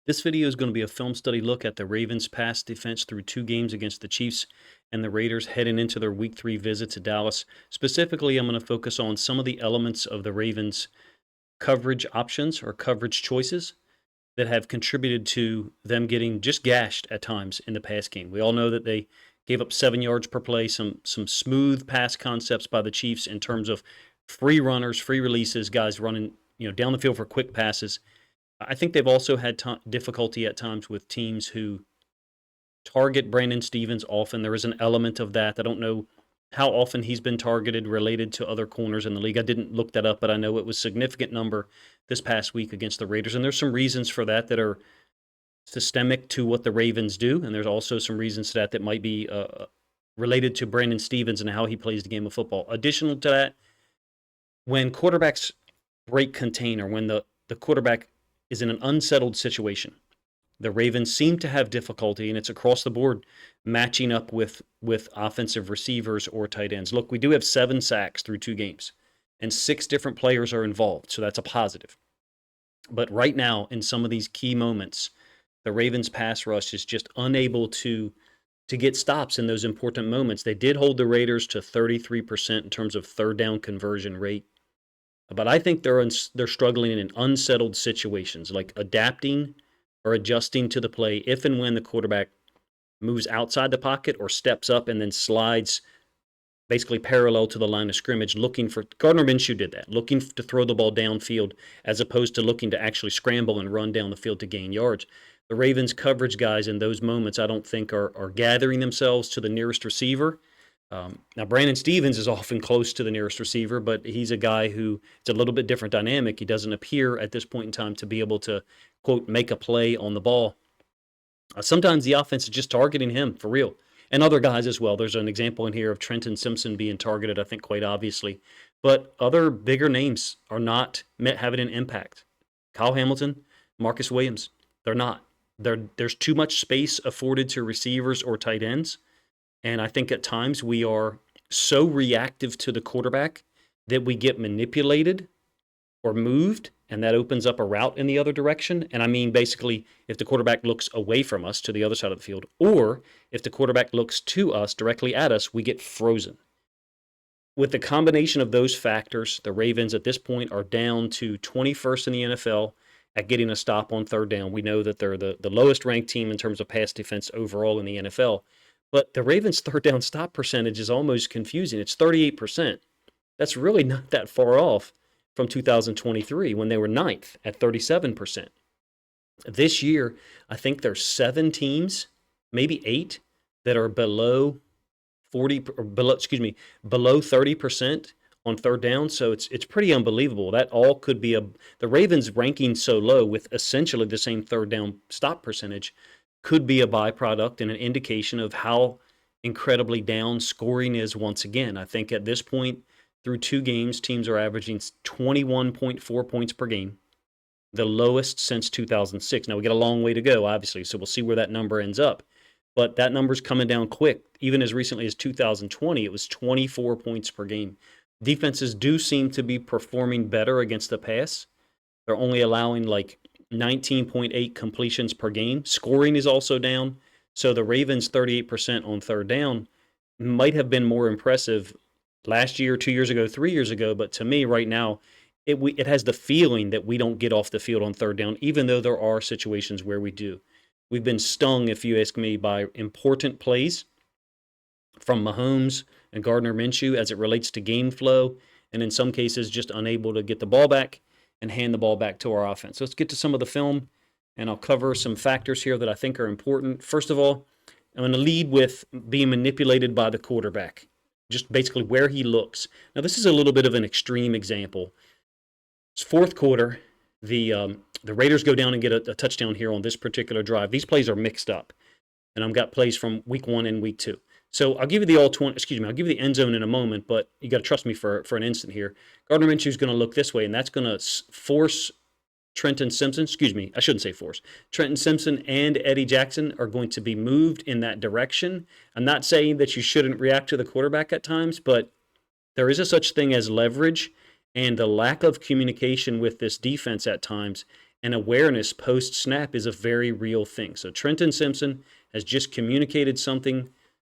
This video is going to be a film study look at the Ravens' pass defense through 2 games against the Chiefs and the Raiders heading into their Week 3 visit to Dallas. Specifically, I'm going to focus on some of the elements of the Ravens' coverage options or coverage choices that have contributed to them getting just gashed at times in the pass game. We all know that they gave up 7 yards per play, some smooth pass concepts by the Chiefs in terms of free runners, free releases, guys running down the field for quick passes. I think they've also had difficulty at times with teams who target Brandon Stevens often. There is an element of that. I don't know how often he's been targeted related to other corners in the league. I didn't look that up, but I know it was a significant number this past week against the Raiders. And there's some reasons for that that are systemic to what the Ravens do. And there's also some reasons to that might be related to Brandon Stevens and how he plays the game of football. Additional to that, when quarterbacks break contain or when the quarterback is in an unsettled situation, the Ravens seem to have difficulty, and it's across the board, matching up with offensive receivers or tight ends. Look, we do have 7 sacks through 2 games, and 6 different players are involved, so that's a positive. But right now, in some of these key moments, the Ravens' pass rush is just unable to get stops in those important moments. They did hold the Raiders to 33% in terms of third down conversion rate. But I think they're struggling in unsettled situations, like adapting or adjusting to the play if and when the quarterback moves outside the pocket or steps up and then slides basically parallel to the line of scrimmage, looking for – Gardner Minshew did that, looking to throw the ball downfield as opposed to looking to actually scramble and run down the field to gain yards. The Ravens' coverage guys in those moments I don't think are gathering themselves to the nearest receiver. Now, Brandon Stevens is often close to the nearest receiver, but he's a guy who it's a little bit different dynamic. He doesn't appear at this point in time to be able to, quote, make a play on the ball. Sometimes the offense is just targeting him for real, and other guys as well. There's an example in here of Trenton Simpson being targeted, I think, quite obviously. But other bigger names are not having an impact. Kyle Hamilton, Marcus Williams, they're not. There's too much space afforded to receivers or tight ends. And I think at times we are so reactive to the quarterback that we get manipulated or moved, and that opens up a route in the other direction. And I mean, basically, if the quarterback looks away from us to the other side of the field, or if the quarterback looks to us, directly at us, we get frozen. With the combination of those factors, the Ravens at this point are down to 21st in the NFL at getting a stop on third down. We know that they're the lowest ranked team in terms of pass defense overall in the NFL. But the Ravens' third down stop percentage is almost confusing. It's 38%. That's really not that far off from 2023 when they were 9th at 37%. This year, I think there's 7 teams, maybe 8, that are below 30% on third down. So it's pretty unbelievable. That all could be the Ravens ranking so low with essentially the same third down stop percentage could be a byproduct and an indication of how incredibly down scoring is once again. I think at this point, through 2 games, teams are averaging 21.4 points per game, the lowest since 2006. Now, we got a long way to go, obviously, so we'll see where that number ends up. But that number's coming down quick. Even as recently as 2020, it was 24 points per game. Defenses do seem to be performing better against the pass. They're only allowing like 19.8 completions per game. Scoring is also down. So the Ravens' 38% on third down might have been more impressive last year, 2 years ago, 3 years ago. But to me right now, it has the feeling that we don't get off the field on third down, even though there are situations where we do. We've been stung, if you ask me, by important plays from Mahomes and Gardner Minshew as it relates to game flow, and in some cases just unable to get the ball back and hand the ball back to our offense. So let's get to some of the film, and I'll cover some factors here that I think are important. First of all, I'm going to lead with being manipulated by the quarterback, just basically where he looks. Now, this is a little bit of an extreme example. It's fourth quarter. The Raiders go down and get a touchdown here on this particular drive. These plays are mixed up, and I've got plays from week 1 and week 2. So I'll give you the I'll give you the end zone in a moment, but you got to trust me for an instant here. Gardner Minshew is going to look this way, and that's going to force Trenton Simpson, Trenton Simpson and Eddie Jackson are going to be moved in that direction. I'm not saying that you shouldn't react to the quarterback at times, but there is a such thing as leverage, and the lack of communication with this defense at times and awareness post snap is a very real thing. So Trenton Simpson has just communicated something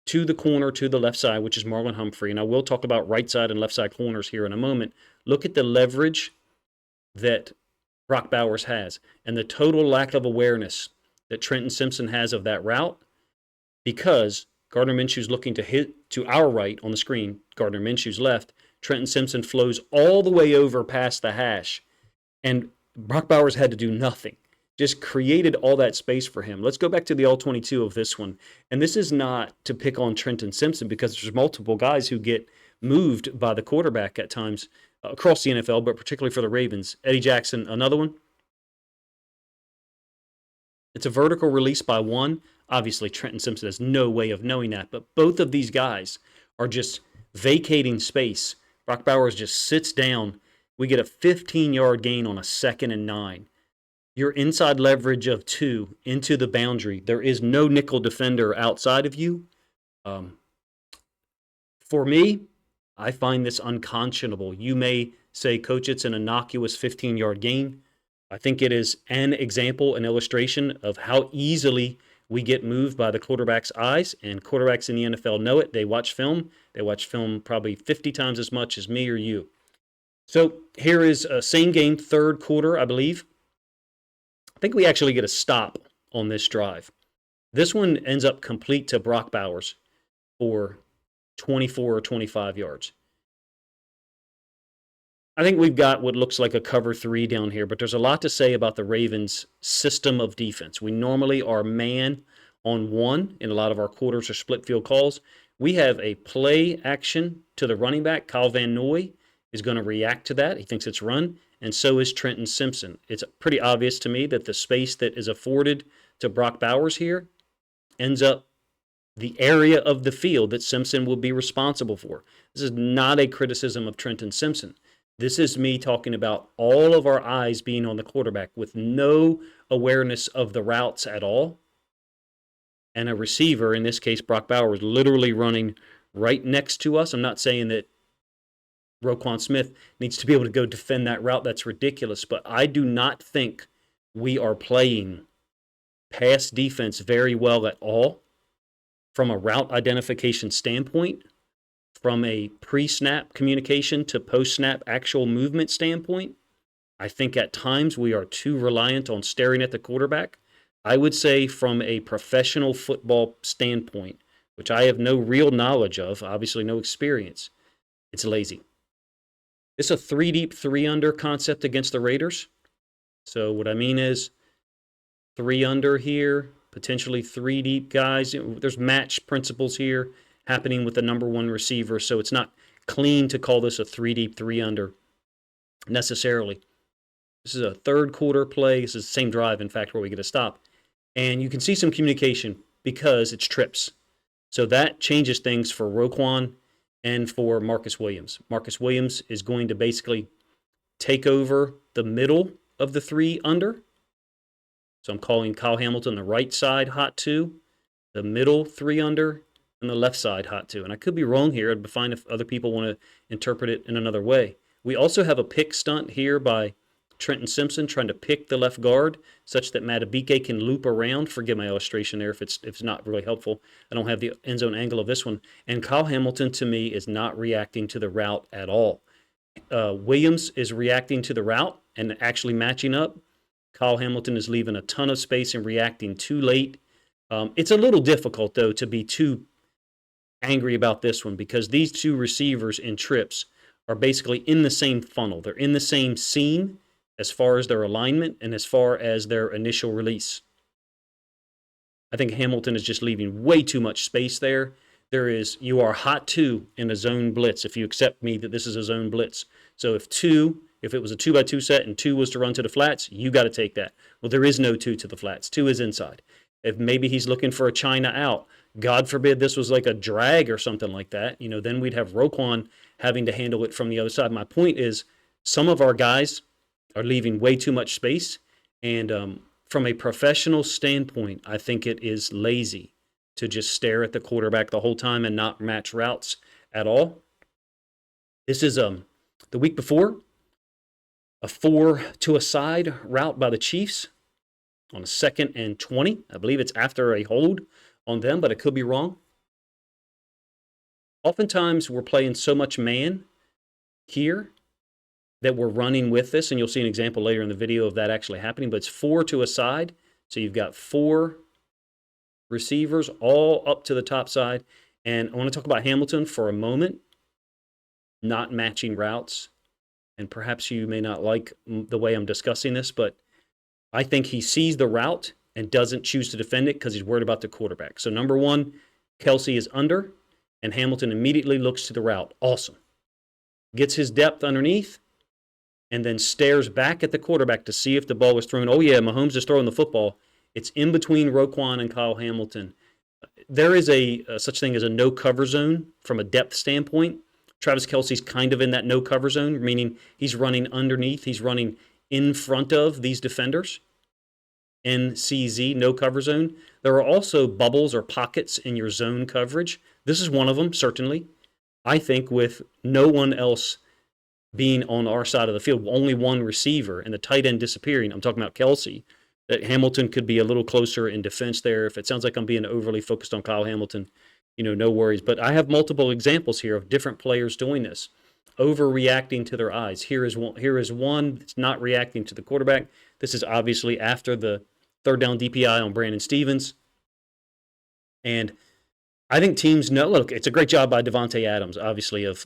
to the corner to the left side, which is Marlon Humphrey. And I will talk about right side and left side corners here in a moment. Look at the leverage that Brock Bowers has and the total lack of awareness that Trenton Simpson has of that route, because Gardner Minshew's looking to hit to our right on the screen, Gardner Minshew's left. Trenton Simpson flows all the way over past the hash, and Brock Bowers had to do nothing. Just created all that space for him. Let's go back to the all-22 of this one. And this is not to pick on Trenton Simpson, because there's multiple guys who get moved by the quarterback at times across the NFL, but particularly for the Ravens. Eddie Jackson, another one. It's a vertical release by one. Obviously, Trenton Simpson has no way of knowing that, but both of these guys are just vacating space. Brock Bowers just sits down. We get a 15-yard gain on a 2nd and 9. Your inside leverage of 2 into the boundary. There is no nickel defender outside of you. For me, I find this unconscionable. You may say, Coach, it's an innocuous 15-yard gain. I think it is an example, an illustration of how easily we get moved by the quarterback's eyes, and quarterbacks in the NFL know it. They watch film. They watch film probably 50 times as much as me or you. So here is a same game, third quarter, I believe. I think we actually get a stop on this drive. This one ends up complete to Brock Bowers for 24 or 25 yards. I think we've got what looks like a cover 3 down here, but there's a lot to say about the Ravens' system of defense. We normally are man on 1 in a lot of our quarters or split field calls. We have a play action to the running back. Kyle Van Noy is going to react to that. He thinks it's run, and so is Trenton Simpson. It's pretty obvious to me that the space that is afforded to Brock Bowers here ends up the area of the field that Simpson will be responsible for. This is not a criticism of Trenton Simpson. This is me talking about all of our eyes being on the quarterback with no awareness of the routes at all. And a receiver, in this case Brock Bowers, literally running right next to us. I'm not saying that Roquan Smith needs to be able to go defend that route. That's ridiculous. But I do not think we are playing pass defense very well at all from a route identification standpoint, from a pre-snap communication to post-snap actual movement standpoint. I think at times we are too reliant on staring at the quarterback. I would say from a professional football standpoint, which I have no real knowledge of, obviously no experience, it's lazy. It's a 3 deep, 3 under concept against the Raiders. So what I mean is 3 under here, potentially 3 deep guys. There's match principles here happening with the number 1 receiver, so it's not clean to call this a 3 deep, 3 under necessarily. This is a third quarter play. This is the same drive, in fact, where we get a stop. And you can see some communication because it's trips. So that changes things for Roquan and for Marcus Williams. Marcus Williams is going to basically take over the middle of the 3 under. So I'm calling Kyle Hamilton the right side hot 2, the middle 3 under, and the left side hot 2. And I could be wrong here. I'd be fine if other people want to interpret it in another way. We also have a pick stunt here by Trenton Simpson trying to pick the left guard such that Matabike can loop around. Forgive my illustration there if it's not really helpful. I don't have the end zone angle of this one. And Kyle Hamilton, to me, is not reacting to the route at all. Williams is reacting to the route and actually matching up. Kyle Hamilton is leaving a ton of space and reacting too late. It's a little difficult, though, to be too angry about this one because these 2 receivers in trips are basically in the same funnel. They're in the same seam as far as their alignment and as far as their initial release. I think Hamilton is just leaving way too much space there. You are hot 2 in a zone blitz if you accept me that this is a zone blitz. So if it was a 2x2 set and 2 was to run to the flats, you got to take that. Well, there is no 2 to the flats. 2 is inside. If maybe he's looking for a China out, God forbid this was like a drag or something like that, then we'd have Roquan having to handle it from the other side. My point is some of our guys are leaving way too much space. And from a professional standpoint, I think it is lazy to just stare at the quarterback the whole time and not match routes at all. This is the week before, A 4 to a side route by the Chiefs on a 2nd and 20. I believe it's after a hold on them, but I could be wrong. Oftentimes, we're playing so much man here that we're running with this, and you'll see an example later in the video of that actually happening, but it's 4 to a side. So you've got 4 receivers all up to the top side. And I want to talk about Hamilton for a moment, not matching routes. And perhaps you may not like the way I'm discussing this, but I think he sees the route and doesn't choose to defend it because he's worried about the quarterback. So number one, Kelsey is under, and Hamilton immediately looks to the route. Awesome. Gets his depth underneath, and then stares back at the quarterback to see if the ball was thrown. Oh, yeah, Mahomes is throwing the football. It's in between Roquan and Kyle Hamilton. There is a such thing as a no-cover zone from a depth standpoint. Travis Kelce's kind of in that no-cover zone, meaning he's running underneath. He's running in front of these defenders. NCZ, no-cover zone. There are also bubbles or pockets in your zone coverage. This is one of them, certainly. I think with no one else being on our side of the field, only one receiver, and the tight end disappearing, I'm talking about Kelsey, that Hamilton could be a little closer in defense there. If it sounds like I'm being overly focused on Kyle Hamilton, no worries. But I have multiple examples here of different players doing this, overreacting to their eyes. Here is one that's not reacting to the quarterback. This is obviously after the third down DPI on Brandon Stevens. And I think teams know, look, it's a great job by Davante Adams, obviously, of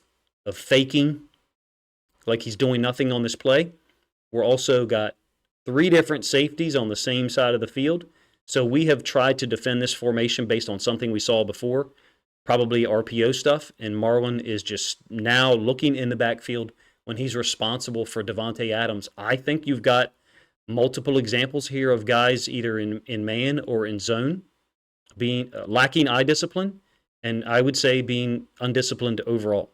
faking like he's doing nothing on this play. We're also got 3 different safeties on the same side of the field. So we have tried to defend this formation based on something we saw before, probably RPO stuff, and Marlon is just now looking in the backfield when he's responsible for Davante Adams. I think you've got multiple examples here of guys either in man or in zone being lacking eye discipline, and I would say being undisciplined overall.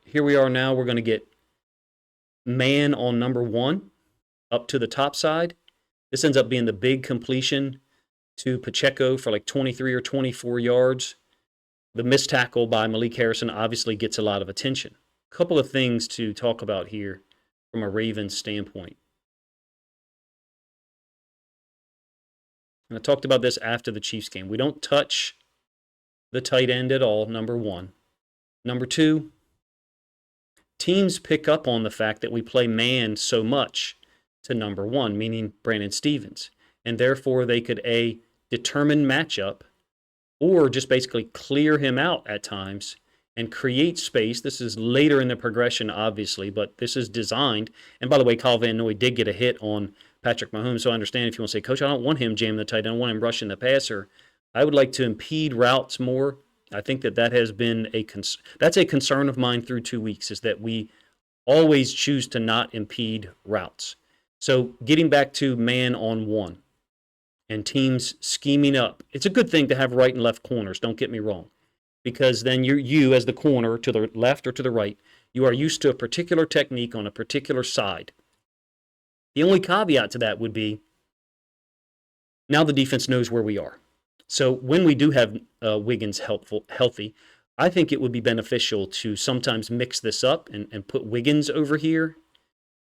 Here we are now. We're going to get man on number 1 up to the top side. This ends up being the big completion to Pacheco for like 23 or 24 yards. The missed tackle by Malik Harrison obviously gets a lot of attention. A couple of things to talk about here from a Ravens standpoint. And I talked about this after the Chiefs game. We don't touch the tight end at all, number 1. Number 2, teams pick up on the fact that we play man so much to number 1, meaning Brandon Stevens. And therefore, they could, A, determine matchup or just basically clear him out at times and create space. This is later in the progression, obviously, but this is designed. And by the way, Kyle Van Noy did get a hit on Patrick Mahomes, so I understand if you want to say, Coach, I don't want him jamming the tight end. I want him rushing the passer. I would like to impede routes more. I think that has been that's a concern of mine through 2 weeks, is that we always choose to not impede routes. So getting back to man on 1 and teams scheming up, it's a good thing to have right and left corners, don't get me wrong, because then you as the corner to the left or to the right, you are used to a particular technique on a particular side. The only caveat to that would be now the defense knows where we are. So when we do have Wiggins healthy, I think it would be beneficial to sometimes mix this up and put Wiggins over here,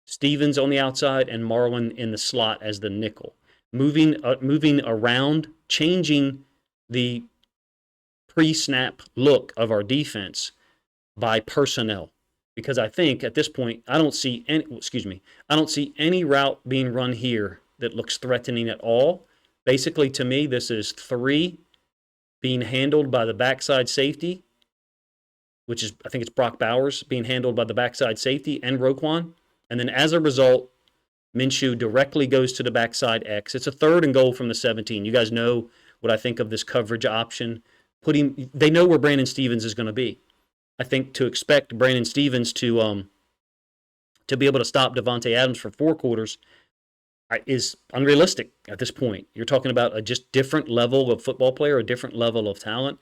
Stevens on the outside, and Marlon in the slot as the nickel. Moving around, changing the pre-snap look of our defense by personnel. Because I think at this point, I don't see any route being run here that looks threatening at all. Basically, to me, this is 3 being handled by the backside safety, which is, I think it's Brock Bowers being handled by the backside safety and Roquan. And then as a result, Minshew directly goes to the backside X. It's a 3rd and goal from the 17. You guys know what I think of this coverage option. They know where Brandon Stevens is going to be. I think to expect Brandon Stevens to be able to stop Davante Adams for 4 quarters is unrealistic at this point. You're talking about a just different level of football player, a different level of talent.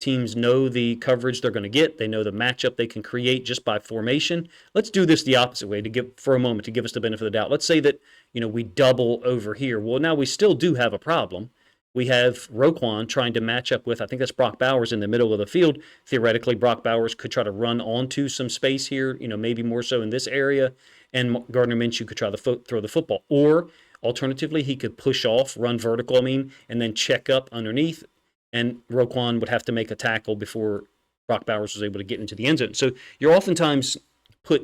Teams know the coverage they're going to get. They know the matchup they can create just by formation. Let's do this the opposite way to give us the benefit of the doubt. Let's say that we double over here. Well, now we still do have a problem we have Roquan trying to match up with, I think that's Brock Bowers in the middle of the field. Theoretically, Brock Bowers could try to run onto some space here, maybe more so in this area, and Gardner Minshew could try to throw the football. Or alternatively, he could push off, run vertical, and then check up underneath, and Roquan would have to make a tackle before Brock Bowers was able to get into the end zone. So you're oftentimes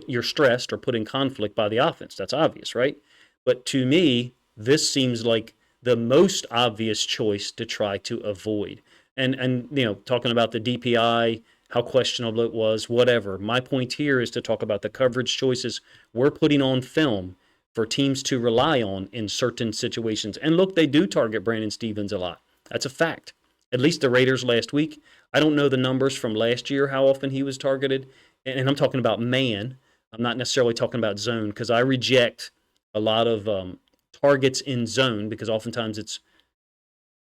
you're stressed or put in conflict by the offense. That's obvious, right? But to me, this seems like the most obvious choice to try to avoid. And talking about the DPI, how questionable it was, whatever. My point here is to talk about the coverage choices we're putting on film for teams to rely on in certain situations. And look, they do target Brandon Stephens a lot. That's a fact. At least the Raiders last week. I don't know the numbers from last year, how often he was targeted. And I'm talking about man. I'm not necessarily talking about zone, because I reject a lot of targets in zone because oftentimes it's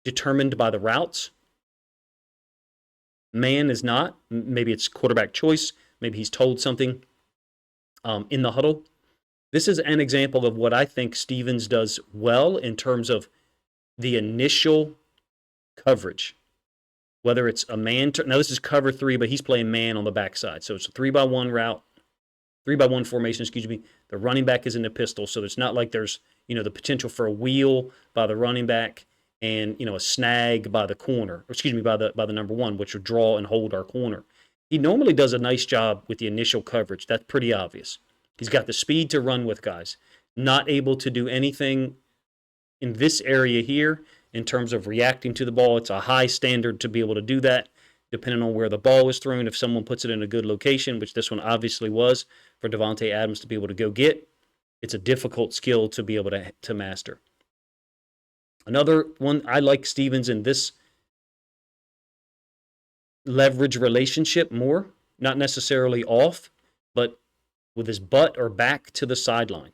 determined by the routes. Man is not. Maybe it's quarterback choice. Maybe he's told something in the huddle. This is an example of what I think Stephens does well in terms of the initial coverage. Whether it's a man, now this is cover 3, but he's playing man on the backside. So it's a 3-by-1 route, 3-by-1 formation, excuse me. The running back is in the pistol, so it's not like there's, the potential for a wheel by the running back and, a snag by the corner, by the number 1, which would draw and hold our corner. He normally does a nice job with the initial coverage. That's pretty obvious. He's got the speed to run with guys. Not able to do anything in this area here in terms of reacting to the ball. It's a high standard to be able to do that, depending on where the ball is thrown. If someone puts it in a good location, which this one obviously was for Davante Adams to be able to go get, it's a difficult skill to be able to master. Another one, I like Stephens in this leverage relationship more, not necessarily off, but with his butt or back to the sideline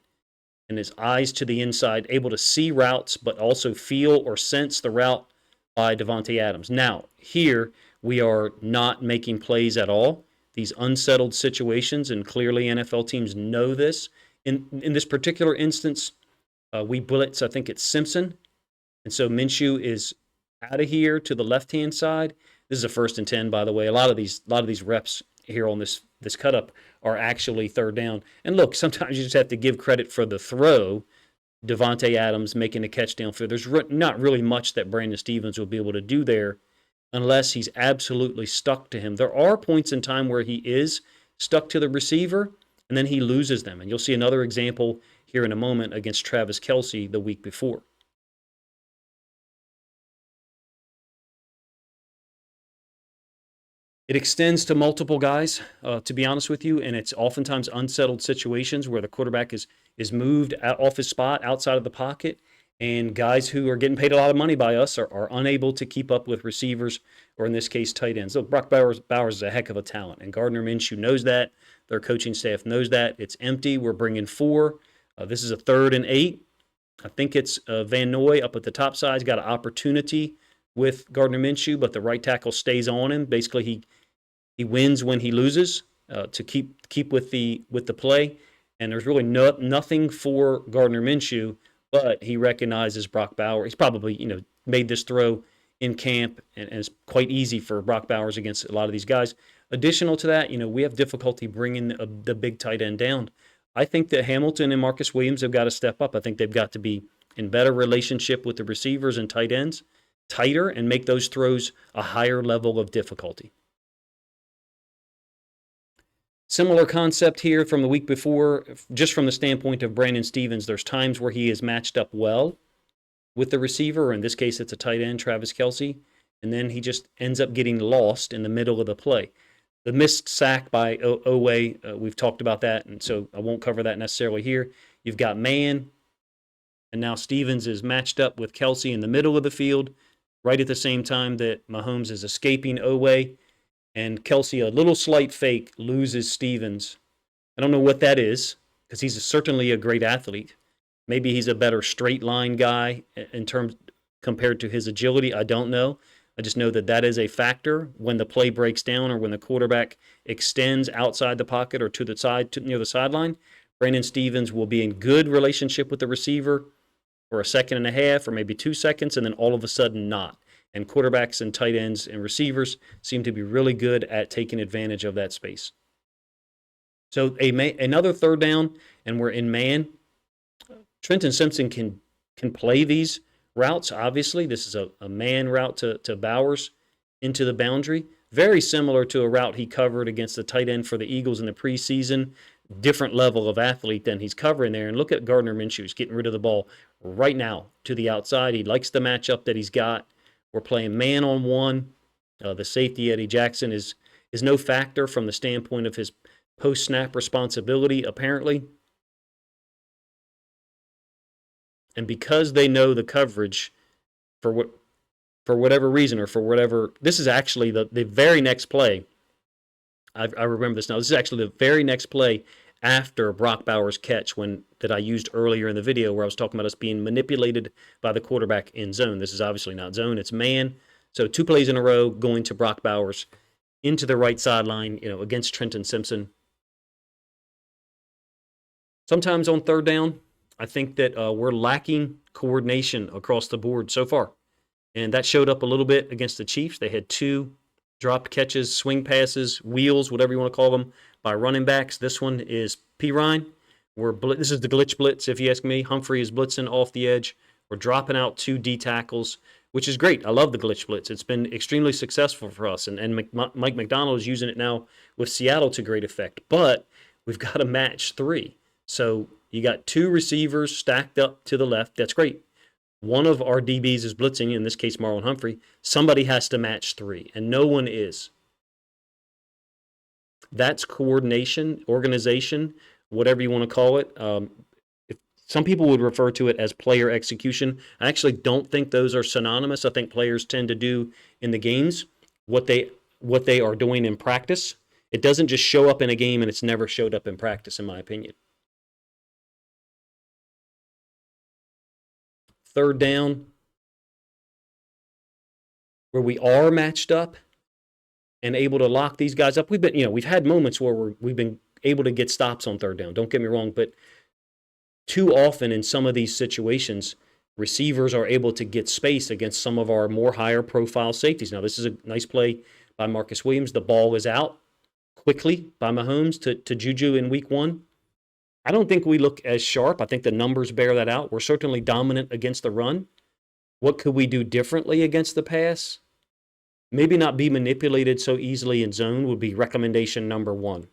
and his eyes to the inside, able to see routes, but also feel or sense the route by Davante Adams. Now, here we are not making plays at all. These unsettled situations, and clearly NFL teams know this. In this particular instance, we blitz, I think it's Simpson. And so Minshew is out of here to the left-hand side. This is a 1st and 10, by the way. A lot of these reps here on this cut up are actually 3rd down. And look, sometimes you just have to give credit for the throw. Davante Adams making a catch downfield. There's not really much that Brandon Stephens will be able to do there unless he's absolutely stuck to him. There are points in time where he is stuck to the receiver, and then he loses them. And you'll see another example here in a moment against Travis Kelce the week before. It extends to multiple guys, to be honest with you, and it's oftentimes unsettled situations where the quarterback is moved off his spot outside of the pocket, and guys who are getting paid a lot of money by us are unable to keep up with receivers, or in this case, tight ends. So Brock Bowers is a heck of a talent, and Gardner Minshew knows that. Their coaching staff knows that. It's empty. We're bringing 4. This is a 3rd and 8. I think it's Van Noy up at the top side. He's got an opportunity with Gardner Minshew, but the right tackle stays on him. Basically, he wins when he loses to keep with the play, and there's really nothing for Gardner Minshew, but he recognizes Brock Bowers. He's probably made this throw in camp, and it's quite easy for Brock Bowers against a lot of these guys. Additional to that, we have difficulty bringing the big tight end down. I think that Hamilton and Marcus Williams have got to step up. I think they've got to be in better relationship with the receivers and tight ends, tighter, and make those throws a higher level of difficulty. Similar concept here from the week before, just from the standpoint of Brandon Stephens. There's times where he is matched up well with the receiver, or in this case, it's a tight end, Travis Kelce, and then he just ends up getting lost in the middle of the play. The missed sack by Owe, we've talked about that, and so I won't cover that necessarily here. You've got man, and now Stephens is matched up with Kelce in the middle of the field, right at the same time that Mahomes is escaping Owe. And Kelce, a little slight fake, loses Stephens. I don't know what that is, because he's certainly a great athlete. Maybe he's a better straight line guy in terms compared to his agility. I don't know. I just know that is a factor when the play breaks down, or when the quarterback extends outside the pocket or to the side, near the sideline. Brandon Stephens will be in good relationship with the receiver, or a second and a half or maybe 2 seconds, and then all of a sudden not. And quarterbacks and tight ends and receivers seem to be really good at taking advantage of that space. So another third down, and we're in man. Trenton Simpson can play these routes. Obviously, this is a man route to Bowers into the boundary. Very similar to a route he covered against the tight end for the Eagles in the preseason. Different level of athlete than he's covering there. And look at Gardner Minshew. He's getting rid of the ball right now to the outside. He likes the matchup that he's got. We're playing man on one. The safety, Eddie Jackson, is no factor from the standpoint of his post-snap responsibility, apparently. And because they know the coverage for whatever reason or for whatever, this is actually the very next play. I remember this now. This is actually the very next play after Brock Bowers' catch that I used earlier in the video where I was talking about us being manipulated by the quarterback in zone. This is obviously not zone, it's man. So 2 plays in a row going to Brock Bowers into the right sideline, against Trenton Simpson. Sometimes on third down, I think that we're lacking coordination across the board so far. And that showed up a little bit against the Chiefs. They had 2 dropped catches, swing passes, wheels, whatever you want to call them, by running backs. This one is Pirine. This is the glitch blitz, if you ask me. Humphrey is blitzing off the edge. We're dropping out 2 D tackles, which is great. I love the glitch blitz. It's been extremely successful for us. And Mike McDonald is using it now with Seattle to great effect. But we've got to match 3. So you got 2 receivers stacked up to the left. That's great. One of our DBs is blitzing, in this case Marlon Humphrey. Somebody has to match 3, and no one is. That's coordination, organization, whatever you want to call it. Some people would refer to it as player execution. I actually don't think those are synonymous. I think players tend to do in the games what they are doing in practice. It doesn't just show up in a game, and it's never showed up in practice, in my opinion. Third down, where we are matched up and able to lock these guys up. We've had moments where we've been able to get stops on third down. Don't get me wrong, but too often in some of these situations, receivers are able to get space against some of our more higher profile safeties. Now, this is a nice play by Marcus Williams. The ball is out quickly by Mahomes to Juju in week 1. I don't think we look as sharp. I think the numbers bear that out. We're certainly dominant against the run. What could we do differently against the pass? Maybe not be manipulated so easily in zone would be recommendation number 1.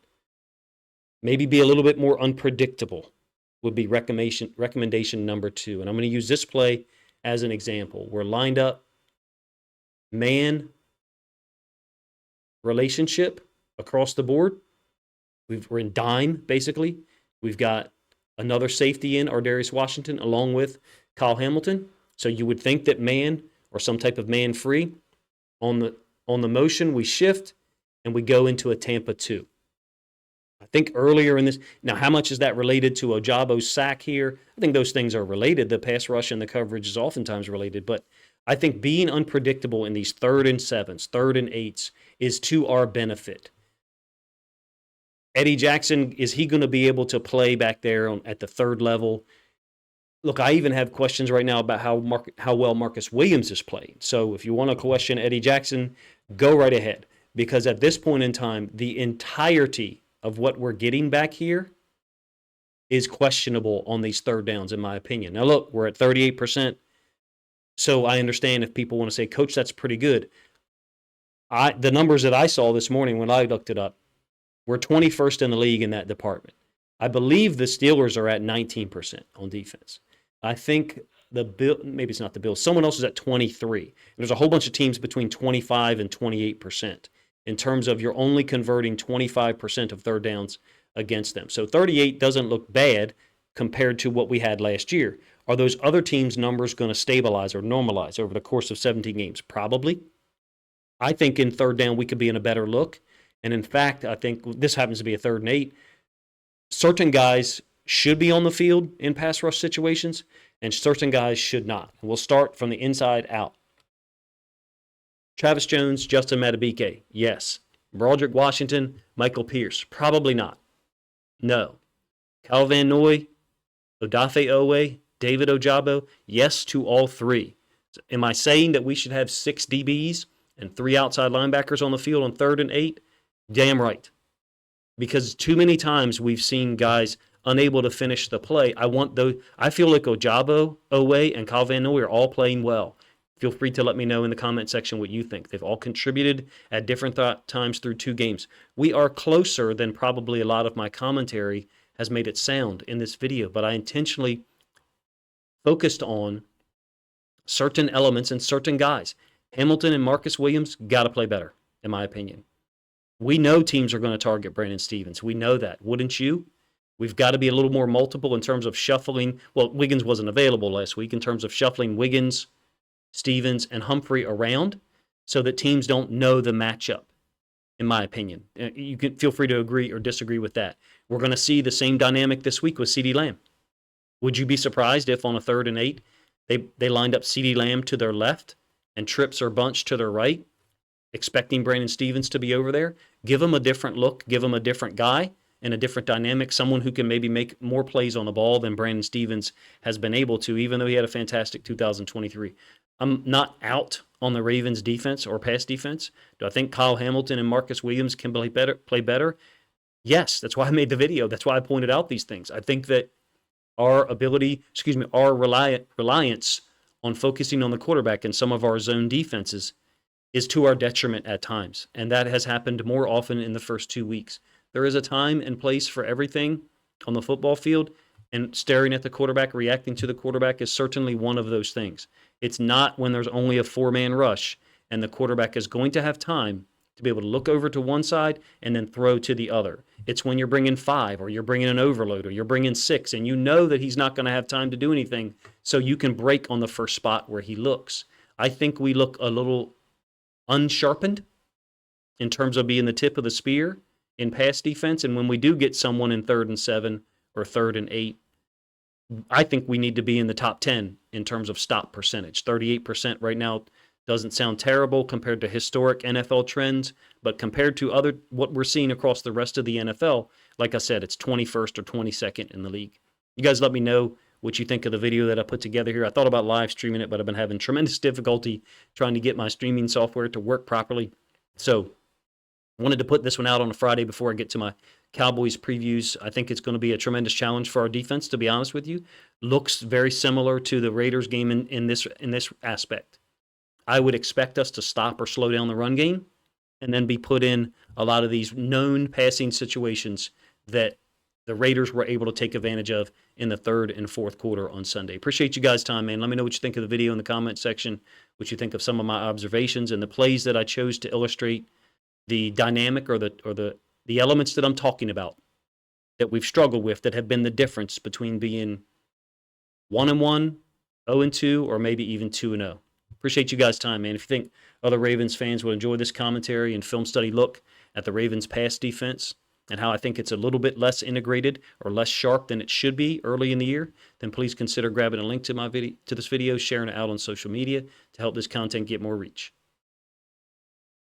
Maybe be a little bit more unpredictable would be recommendation number 2. And I'm going to use this play as an example. We're lined up, man relationship across the board. We're in dime, basically. We've got another safety in, Ardarius Washington, along with Kyle Hamilton. So you would think that man or some type of man free on the motion, we shift and we go into a Tampa 2. I think earlier in this, now how much is that related to Ojabo's sack here? I think those things are related. The pass rush and the coverage is oftentimes related, but I think being unpredictable in these 3rd and 7s, 3rd and 8s is to our benefit. Eddie Jackson, is he going to be able to play back there at the 3rd level? Look, I even have questions right now about how well Marcus Williams is playing. So if you want to question Eddie Jackson, go right ahead. Because at this point in time, the entirety of what we're getting back here is questionable on these third downs, in my opinion. Now, look, we're at 38%. So I understand if people want to say, Coach, that's pretty good. The numbers that I saw this morning when I looked it up, we're 21st in the league in that department. I believe the Steelers are at 19% on defense. I think maybe it's not the Bills. Someone else is at 23. There's a whole bunch of teams between 25 and 28% in terms of you're only converting 25% of third downs against them. So 38 doesn't look bad compared to what we had last year. Are those other teams' numbers going to stabilize or normalize over the course of 17 games? Probably. I think in third down we could be in a better look. And in fact, I think this happens to be a 3rd and 8. Certain guys should be on the field in pass rush situations, and certain guys should not. And we'll start from the inside out. Travis Jones, Justin Madubuike, yes. Broderick Washington, Michael Pierce, probably not. No. Kyle Van Noy, Odafe Owe, David Ojabo? Yes to all three. Am I saying that we should have 6 DBs and 3 outside linebackers on the field on 3rd and 8? Damn right. Because too many times we've seen guys unable to finish the play. I feel like Ojabo, Owe, and Kyle Van Noy are all playing well. Feel free to let me know in the comment section what you think. They've all contributed at different times through 2 games. We are closer than probably a lot of my commentary has made it sound in this video, but I intentionally focused on certain elements and certain guys. Hamilton and Marcus Williams got to play better, in my opinion. We know teams are going to target Brandon Stephens. We know that. Wouldn't you? We've got to be a little more multiple in terms of shuffling. Well, Wiggins wasn't available last week, in terms of shuffling Wiggins, Stephens, and Humphrey around so that teams don't know the matchup, in my opinion. You can feel free to agree or disagree with that. We're going to see the same dynamic this week with CeeDee Lamb. Would you be surprised if on a 3rd and 8 they lined up CeeDee Lamb to their left and Trips or Bunch to their right, expecting Brandon Stephens to be over there? Give him a different look, give him a different guy and a different dynamic, someone who can maybe make more plays on the ball than Brandon Stephens has been able to, even though he had a fantastic 2023. I'm not out on the Ravens defense or pass defense. Do I think Kyle Hamilton and Marcus Williams can play better? Yes, that's why I made the video. That's why I pointed out these things. I think that our reliance on focusing on the quarterback in some of our zone defenses is to our detriment at times. And that has happened more often in the first 2 weeks. There is a time and place for everything on the football field, and staring at the quarterback, reacting to the quarterback is certainly one of those things. It's not when there's only a 4-man rush and the quarterback is going to have time to be able to look over to one side and then throw to the other. It's when you're bringing 5 or you're bringing an overload or you're bringing 6 and you know that he's not going to have time to do anything, so you can break on the first spot where he looks. I think we look a little unsharpened in terms of being the tip of the spear in pass defense, and when we do get someone in 3rd and 7 or 3rd and 8, I think we need to be in the top 10 in terms of stop percentage. 38% right now doesn't sound terrible compared to historic NFL trends, but compared to what we're seeing across the rest of the NFL, like I said, it's 21st or 22nd in the league. You guys let me know what you think of the video that I put together here. I thought about live streaming it, but I've been having tremendous difficulty trying to get my streaming software to work properly. So I wanted to put this one out on a Friday before I get to my Cowboys previews. I think it's going to be a tremendous challenge for our defense, to be honest with you. Looks very similar to the Raiders game in this aspect. I would expect us to stop or slow down the run game and then be put in a lot of these known passing situations that the Raiders were able to take advantage of in the 3rd and 4th quarter on Sunday. Appreciate you guys' time, man. Let me know what you think of the video in the comment section, what you think of some of my observations and the plays that I chose to illustrate the dynamic or the elements that I'm talking about that we've struggled with that have been the difference between being 1-1, 0-2, or maybe even 2-0. Appreciate you guys' time, man. If you think other Ravens fans will enjoy this commentary and film study look at the Ravens' pass defense and how I think it's a little bit less integrated or less sharp than it should be early in the year, then please consider grabbing a link to this video, sharing it out on social media to help this content get more reach.